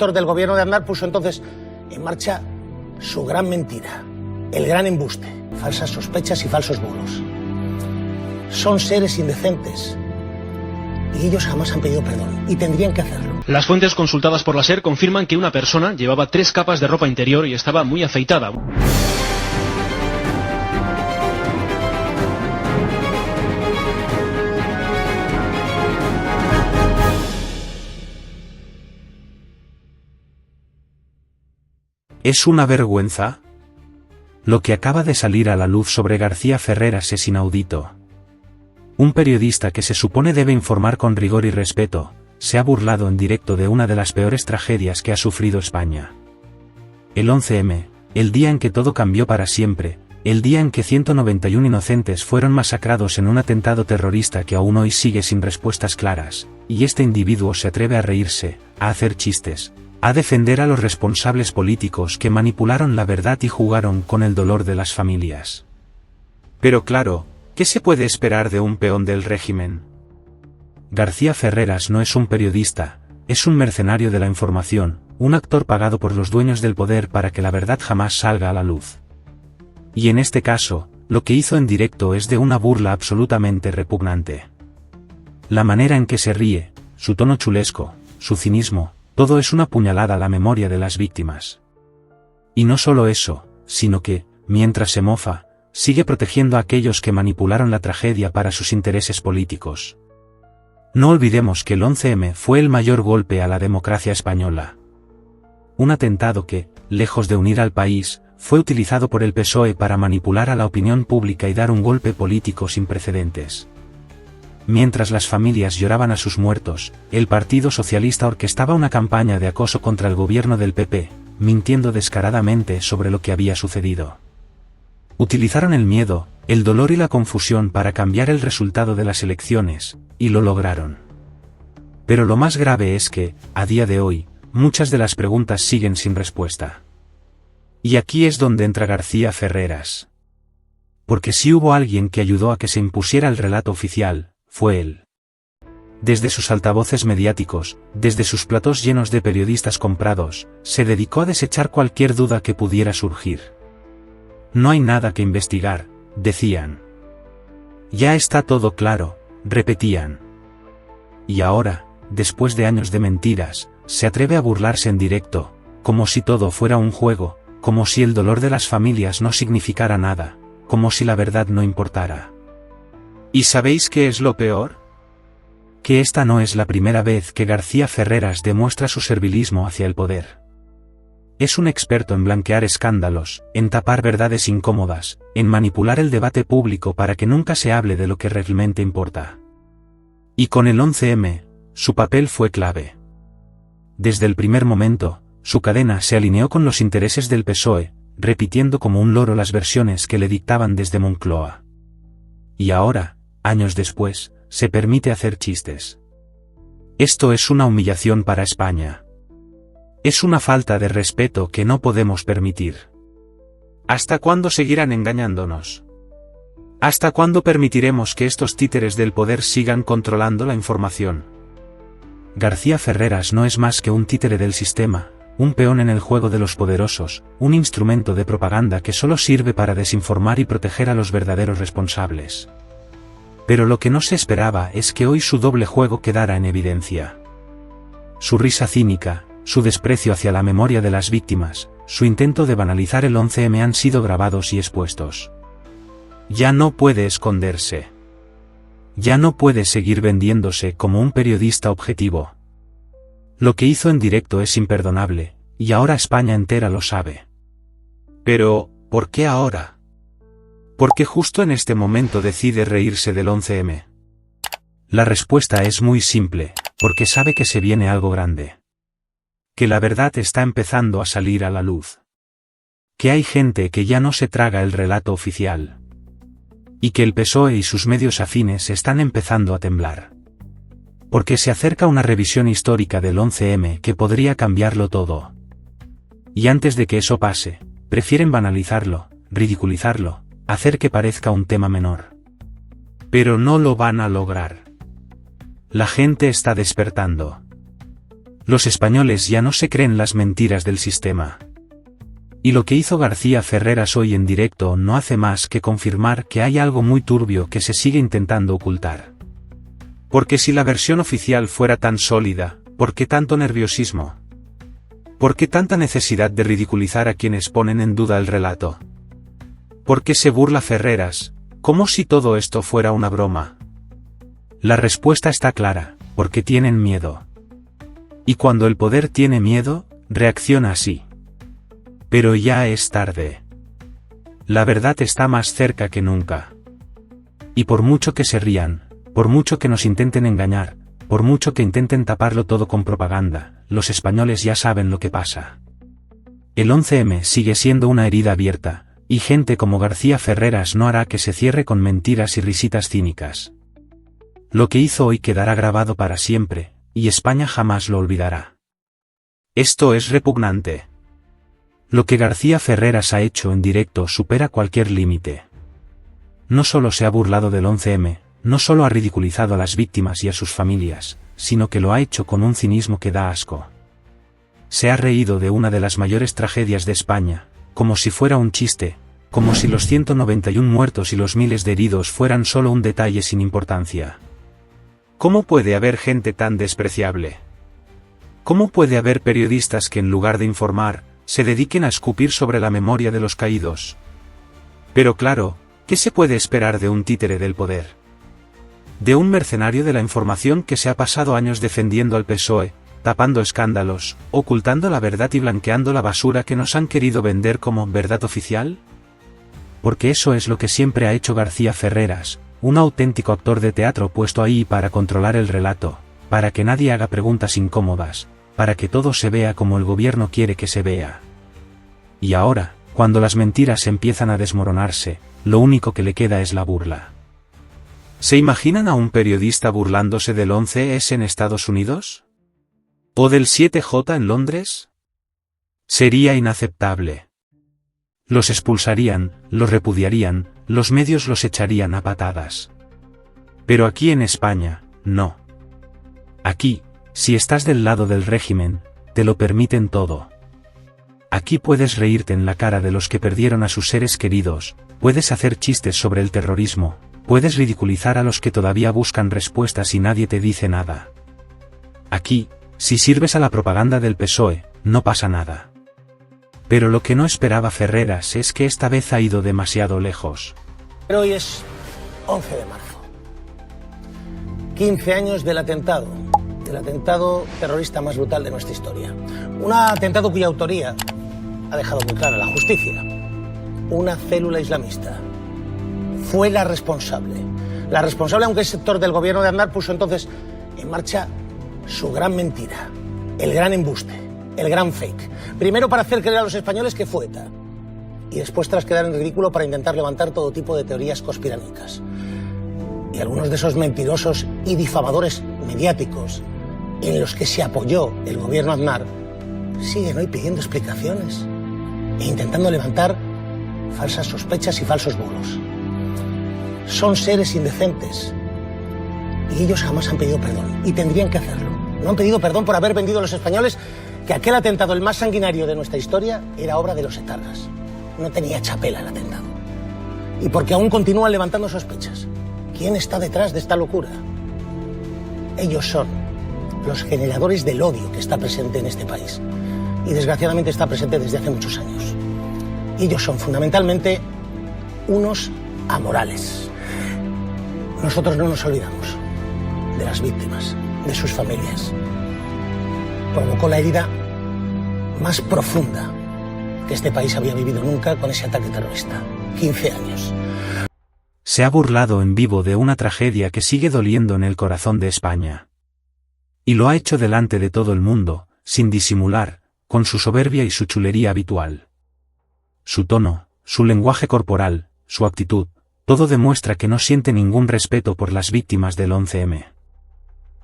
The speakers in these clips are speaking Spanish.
sector del gobierno de Aznar puso entonces en marcha su gran mentira, el gran embuste, falsas sospechas y falsos bulos. Son seres indecentes y ellos jamás han pedido perdón y tendrían que hacerlo. Las fuentes consultadas por la SER confirman que una persona llevaba 3 capas de ropa interior y estaba muy afeitada. ¿Es una vergüenza? Lo que acaba de salir a la luz sobre García Ferreras es inaudito. Un periodista que se supone debe informar con rigor y respeto, se ha burlado en directo de una de las peores tragedias que ha sufrido España. El 11M, el día en que todo cambió para siempre, el día en que 191 inocentes fueron masacrados en un atentado terrorista que aún hoy sigue sin respuestas claras, y este individuo se atreve a reírse, a hacer chistes, a defender a los responsables políticos que manipularon la verdad y jugaron con el dolor de las familias. Pero claro, ¿qué se puede esperar de un peón del régimen? García Ferreras no es un periodista, es un mercenario de la información, un actor pagado por los dueños del poder para que la verdad jamás salga a la luz. Y en este caso, lo que hizo en directo es de una burla absolutamente repugnante. La manera en que se ríe, su tono chulesco, su cinismo, todo es una puñalada a la memoria de las víctimas. Y no solo eso, sino que, mientras se mofa, sigue protegiendo a aquellos que manipularon la tragedia para sus intereses políticos. No olvidemos que el 11M fue el mayor golpe a la democracia española. Un atentado que, lejos de unir al país, fue utilizado por el PSOE para manipular a la opinión pública y dar un golpe político sin precedentes. Mientras las familias lloraban a sus muertos, el Partido Socialista orquestaba una campaña de acoso contra el gobierno del PP, mintiendo descaradamente sobre lo que había sucedido. Utilizaron el miedo, el dolor y la confusión para cambiar el resultado de las elecciones, y lo lograron. Pero lo más grave es que, a día de hoy, muchas de las preguntas siguen sin respuesta. Y aquí es donde entra García Ferreras. Porque si hubo alguien que ayudó a que se impusiera el relato oficial, fue él. Desde sus altavoces mediáticos, desde sus platós llenos de periodistas comprados, se dedicó a desechar cualquier duda que pudiera surgir. No hay nada que investigar, decían. Ya está todo claro, repetían. Y ahora, después de años de mentiras, se atreve a burlarse en directo, como si todo fuera un juego, como si el dolor de las familias no significara nada, como si la verdad no importara. ¿Y sabéis qué es lo peor? Que esta no es la primera vez que García Ferreras demuestra su servilismo hacia el poder. Es un experto en blanquear escándalos, en tapar verdades incómodas, en manipular el debate público para que nunca se hable de lo que realmente importa. Y con el 11M, su papel fue clave. Desde el primer momento, su cadena se alineó con los intereses del PSOE, repitiendo como un loro las versiones que le dictaban desde Moncloa. Y ahora, años después, se permite hacer chistes. Esto es una humillación para España. Es una falta de respeto que no podemos permitir. ¿Hasta cuándo seguirán engañándonos? ¿Hasta cuándo permitiremos que estos títeres del poder sigan controlando la información? García Ferreras no es más que un títere del sistema, un peón en el juego de los poderosos, un instrumento de propaganda que solo sirve para desinformar y proteger a los verdaderos responsables. Pero lo que no se esperaba es que hoy su doble juego quedara en evidencia. Su risa cínica, su desprecio hacia la memoria de las víctimas, su intento de banalizar el 11M han sido grabados y expuestos. Ya no puede esconderse. Ya no puede seguir vendiéndose como un periodista objetivo. Lo que hizo en directo es imperdonable, y ahora España entera lo sabe. Pero, ¿por qué ahora? ¿Por qué justo en este momento decide reírse del 11M? La respuesta es muy simple, porque sabe que se viene algo grande. Que la verdad está empezando a salir a la luz. Que hay gente que ya no se traga el relato oficial. Y que el PSOE y sus medios afines están empezando a temblar. Porque se acerca una revisión histórica del 11M que podría cambiarlo todo. Y antes de que eso pase, prefieren banalizarlo, ridiculizarlo, hacer que parezca un tema menor. Pero no lo van a lograr. La gente está despertando. Los españoles ya no se creen las mentiras del sistema. Y lo que hizo García Ferreras hoy en directo no hace más que confirmar que hay algo muy turbio que se sigue intentando ocultar. Porque si la versión oficial fuera tan sólida, ¿por qué tanto nerviosismo? ¿Por qué tanta necesidad de ridiculizar a quienes ponen en duda el relato? ¿Por qué se burla Ferreras, como si todo esto fuera una broma? La respuesta está clara, porque tienen miedo. Y cuando el poder tiene miedo, reacciona así. Pero ya es tarde. La verdad está más cerca que nunca. Y por mucho que se rían, por mucho que nos intenten engañar, por mucho que intenten taparlo todo con propaganda, los españoles ya saben lo que pasa. El 11M sigue siendo una herida abierta, y gente como García Ferreras no hará que se cierre con mentiras y risitas cínicas. Lo que hizo hoy quedará grabado para siempre, y España jamás lo olvidará. Esto es repugnante. Lo que García Ferreras ha hecho en directo supera cualquier límite. No solo se ha burlado del 11M, no solo ha ridiculizado a las víctimas y a sus familias, sino que lo ha hecho con un cinismo que da asco. Se ha reído de una de las mayores tragedias de España, como si fuera un chiste, como si los 191 muertos y los miles de heridos fueran solo un detalle sin importancia. ¿Cómo puede haber gente tan despreciable? ¿Cómo puede haber periodistas que en lugar de informar, se dediquen a escupir sobre la memoria de los caídos? Pero claro, ¿qué se puede esperar de un títere del poder? De un mercenario de la información que se ha pasado años defendiendo al PSOE, tapando escándalos, ocultando la verdad y blanqueando la basura que nos han querido vender como verdad oficial? Porque eso es lo que siempre ha hecho García Ferreras, un auténtico actor de teatro puesto ahí para controlar el relato, para que nadie haga preguntas incómodas, para que todo se vea como el gobierno quiere que se vea. Y ahora, cuando las mentiras empiezan a desmoronarse, lo único que le queda es la burla. ¿Se imaginan a un periodista burlándose del 11S en Estados Unidos? ¿O del 7J en Londres? Sería inaceptable. Los expulsarían, los repudiarían, los medios los echarían a patadas. Pero aquí en España, no. Aquí, si estás del lado del régimen, te lo permiten todo. Aquí puedes reírte en la cara de los que perdieron a sus seres queridos, puedes hacer chistes sobre el terrorismo, puedes ridiculizar a los que todavía buscan respuestas y nadie te dice nada. Aquí, si sirves a la propaganda del PSOE, no pasa nada. Pero lo que no esperaba Ferreras es que esta vez ha ido demasiado lejos. Pero hoy es 11 de marzo. 15 años del atentado terrorista más brutal de nuestra historia. Un atentado cuya autoría ha dejado muy clara la justicia. Una célula islamista fue la responsable. La responsable, aunque el sector del gobierno de Aznar puso entonces en marcha su gran mentira, el gran embuste, el gran fake. Primero para hacer creer a los españoles que fue ETA, y después tras quedar en ridículo para intentar levantar todo tipo de teorías conspiranoicas. Y algunos de esos mentirosos y difamadores mediáticos en los que se apoyó el gobierno Aznar siguen hoy pidiendo explicaciones e intentando levantar falsas sospechas y falsos bulos. Son seres indecentes y ellos jamás han pedido perdón y tendrían que hacerlo. No han pedido perdón por haber vendido a los españoles que aquel atentado, el más sanguinario de nuestra historia, era obra de los etarras. No tenía chapela el atentado. Y porque aún continúan levantando sospechas. ¿Quién está detrás de esta locura? Ellos son los generadores del odio que está presente en este país. Y desgraciadamente está presente desde hace muchos años. Ellos son fundamentalmente unos amorales. Nosotros no nos olvidamos de las víctimas, de sus familias. Provocó la herida más profunda que este país había vivido nunca con ese ataque terrorista. 15 años. Se ha burlado en vivo de una tragedia que sigue doliendo en el corazón de España. Y lo ha hecho delante de todo el mundo, sin disimular, con su soberbia y su chulería habitual. Su tono, su lenguaje corporal, su actitud, todo demuestra que no siente ningún respeto por las víctimas del 11M.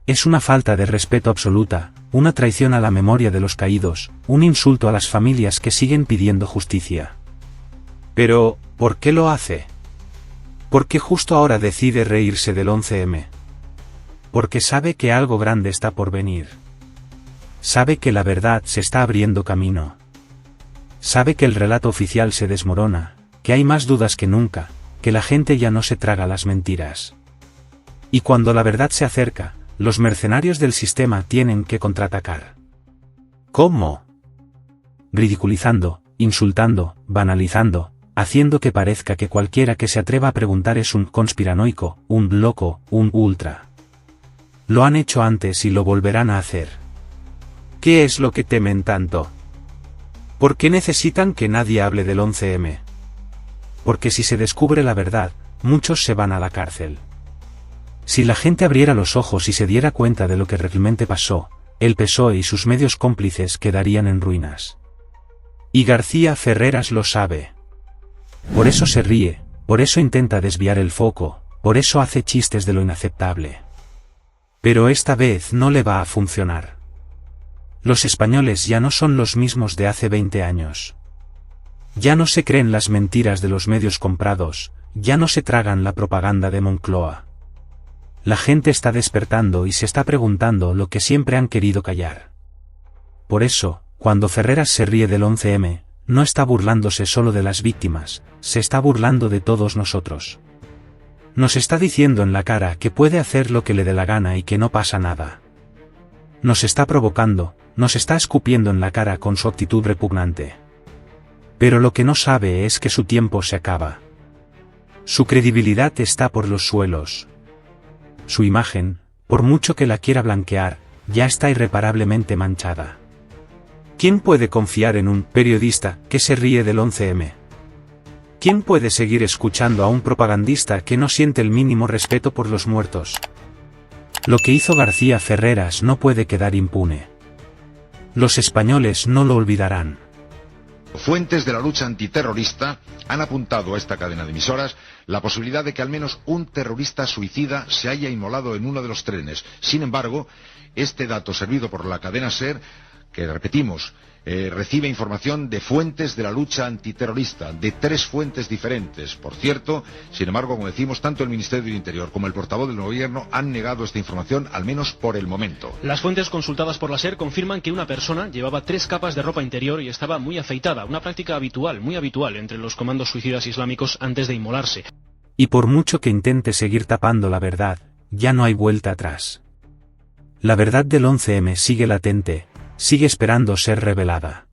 Es una falta de respeto absoluta, una traición a la memoria de los caídos, un insulto a las familias que siguen pidiendo justicia. Pero, ¿por qué lo hace? ¿Por qué justo ahora decide reírse del 11M? Porque sabe que algo grande está por venir. Sabe que la verdad se está abriendo camino. Sabe que el relato oficial se desmorona, que hay más dudas que nunca, que la gente ya no se traga las mentiras. Y cuando la verdad se acerca, los mercenarios del sistema tienen que contraatacar. ¿Cómo? Ridiculizando, insultando, banalizando, haciendo que parezca que cualquiera que se atreva a preguntar es un conspiranoico, un loco, un ultra. Lo han hecho antes y lo volverán a hacer. ¿Qué es lo que temen tanto? ¿Por qué necesitan que nadie hable del 11M? Porque si se descubre la verdad, muchos se van a la cárcel. Si la gente abriera los ojos y se diera cuenta de lo que realmente pasó, el PSOE y sus medios cómplices quedarían en ruinas. Y García Ferreras lo sabe. Por eso se ríe, por eso intenta desviar el foco, por eso hace chistes de lo inaceptable. Pero esta vez no le va a funcionar. Los españoles ya no son los mismos de hace 20 años. Ya no se creen las mentiras de los medios comprados, ya no se tragan la propaganda de Moncloa. La gente está despertando y se está preguntando lo que siempre han querido callar. Por eso, cuando Ferreras se ríe del 11M, no está burlándose solo de las víctimas, se está burlando de todos nosotros. Nos está diciendo en la cara que puede hacer lo que le dé la gana y que no pasa nada. Nos está provocando, nos está escupiendo en la cara con su actitud repugnante. Pero lo que no sabe es que su tiempo se acaba. Su credibilidad está por los suelos. Su imagen, por mucho que la quiera blanquear, ya está irreparablemente manchada. ¿Quién puede confiar en un periodista que se ríe del 11M? ¿Quién puede seguir escuchando a un propagandista que no siente el mínimo respeto por los muertos? Lo que hizo García Ferreras no puede quedar impune. Los españoles no lo olvidarán. Fuentes de la lucha antiterrorista han apuntado a esta cadena de emisoras la posibilidad de que al menos un terrorista suicida se haya inmolado en uno de los trenes. Sin embargo, este dato servido por la cadena SER, que repetimos, recibe información de fuentes de la lucha antiterrorista, de 3 fuentes diferentes. Por cierto, sin embargo, como decimos, tanto el Ministerio del Interior como el portavoz del Gobierno han negado esta información, al menos por el momento. Las fuentes consultadas por la SER confirman que una persona llevaba 3 capas de ropa interior y estaba muy afeitada, una práctica habitual, muy habitual entre los comandos suicidas islámicos antes de inmolarse. Y por mucho que intente seguir tapando la verdad, ya no hay vuelta atrás. La verdad del 11M sigue latente, sigue esperando ser revelada.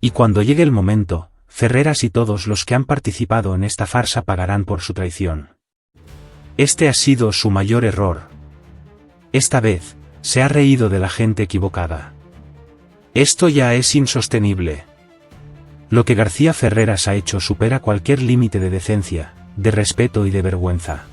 Y cuando llegue el momento, Ferreras y todos los que han participado en esta farsa pagarán por su traición. Este ha sido su mayor error. Esta vez, se ha reído de la gente equivocada. Esto ya es insostenible. Lo que García Ferreras ha hecho supera cualquier límite de decencia, de respeto y de vergüenza.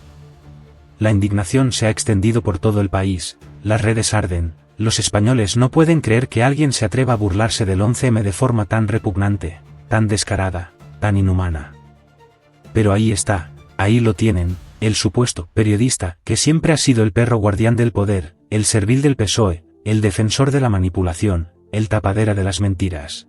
La indignación se ha extendido por todo el país, las redes arden. Los españoles no pueden creer que alguien se atreva a burlarse del 11M de forma tan repugnante, tan descarada, tan inhumana. Pero ahí está, ahí lo tienen, el supuesto periodista que siempre ha sido el perro guardián del poder, el servil del PSOE, el defensor de la manipulación, el tapadera de las mentiras.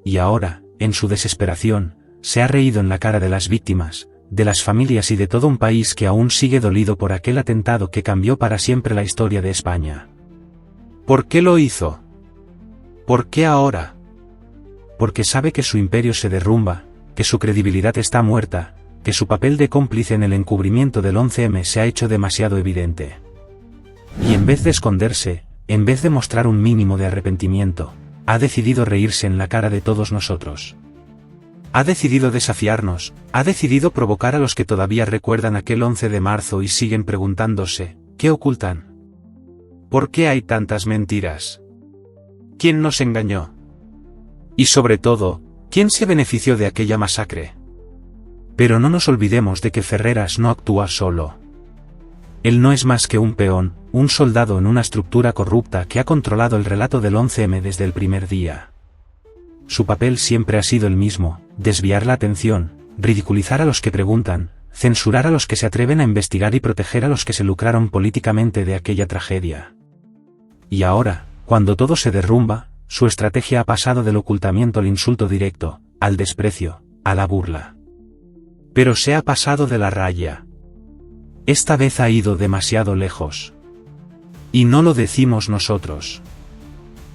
Y ahora, en su desesperación, se ha reído en la cara de las víctimas, de las familias y de todo un país que aún sigue dolido por aquel atentado que cambió para siempre la historia de España. ¿Por qué lo hizo? ¿Por qué ahora? Porque sabe que su imperio se derrumba, que su credibilidad está muerta, que su papel de cómplice en el encubrimiento del 11M se ha hecho demasiado evidente. Y en vez de esconderse, en vez de mostrar un mínimo de arrepentimiento, ha decidido reírse en la cara de todos nosotros. Ha decidido desafiarnos, ha decidido provocar a los que todavía recuerdan aquel 11 de marzo y siguen preguntándose, ¿qué ocultan? ¿Por qué hay tantas mentiras? ¿Quién nos engañó? Y sobre todo, ¿quién se benefició de aquella masacre? Pero no nos olvidemos de que Ferreras no actúa solo. Él no es más que un peón, un soldado en una estructura corrupta que ha controlado el relato del 11M desde el primer día. Su papel siempre ha sido el mismo, desviar la atención, ridiculizar a los que preguntan, censurar a los que se atreven a investigar y proteger a los que se lucraron políticamente de aquella tragedia. Y ahora, cuando todo se derrumba, su estrategia ha pasado del ocultamiento al insulto directo, al desprecio, a la burla. Pero se ha pasado de la raya. Esta vez ha ido demasiado lejos. Y no lo decimos nosotros.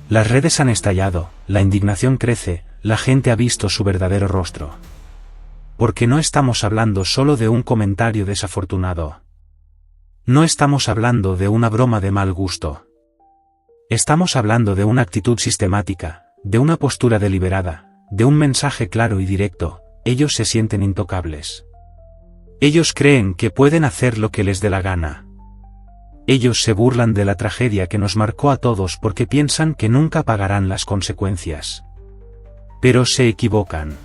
Las redes han estallado, la indignación crece, la gente ha visto su verdadero rostro. Porque no estamos hablando solo de un comentario desafortunado. No estamos hablando de una broma de mal gusto. Estamos hablando de una actitud sistemática, de una postura deliberada, de un mensaje claro y directo. Ellos se sienten intocables. Ellos creen que pueden hacer lo que les dé la gana. Ellos se burlan de la tragedia que nos marcó a todos porque piensan que nunca pagarán las consecuencias. Pero se equivocan.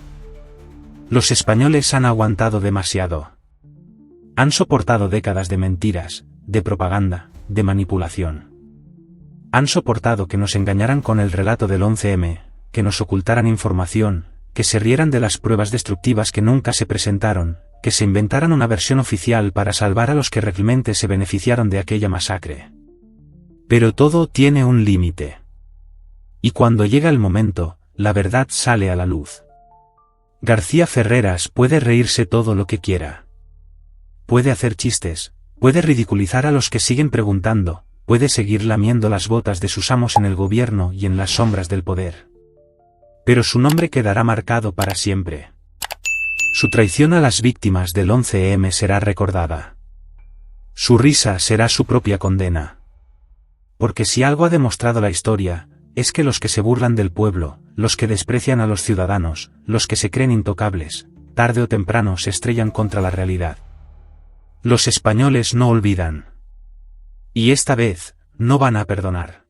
Los españoles han aguantado demasiado. Han soportado décadas de mentiras, de propaganda, de manipulación. Han soportado que nos engañaran con el relato del 11M, que nos ocultaran información, que se rieran de las pruebas destructivas que nunca se presentaron, que se inventaran una versión oficial para salvar a los que realmente se beneficiaron de aquella masacre. Pero todo tiene un límite. Y cuando llega el momento, la verdad sale a la luz. García Ferreras puede reírse todo lo que quiera. Puede hacer chistes, puede ridiculizar a los que siguen preguntando, puede seguir lamiendo las botas de sus amos en el gobierno y en las sombras del poder. Pero su nombre quedará marcado para siempre. Su traición a las víctimas del 11M será recordada. Su risa será su propia condena. Porque si algo ha demostrado la historia, es que los que se burlan del pueblo, los que desprecian a los ciudadanos, los que se creen intocables, tarde o temprano se estrellan contra la realidad. Los españoles no olvidan. Y esta vez, no van a perdonar.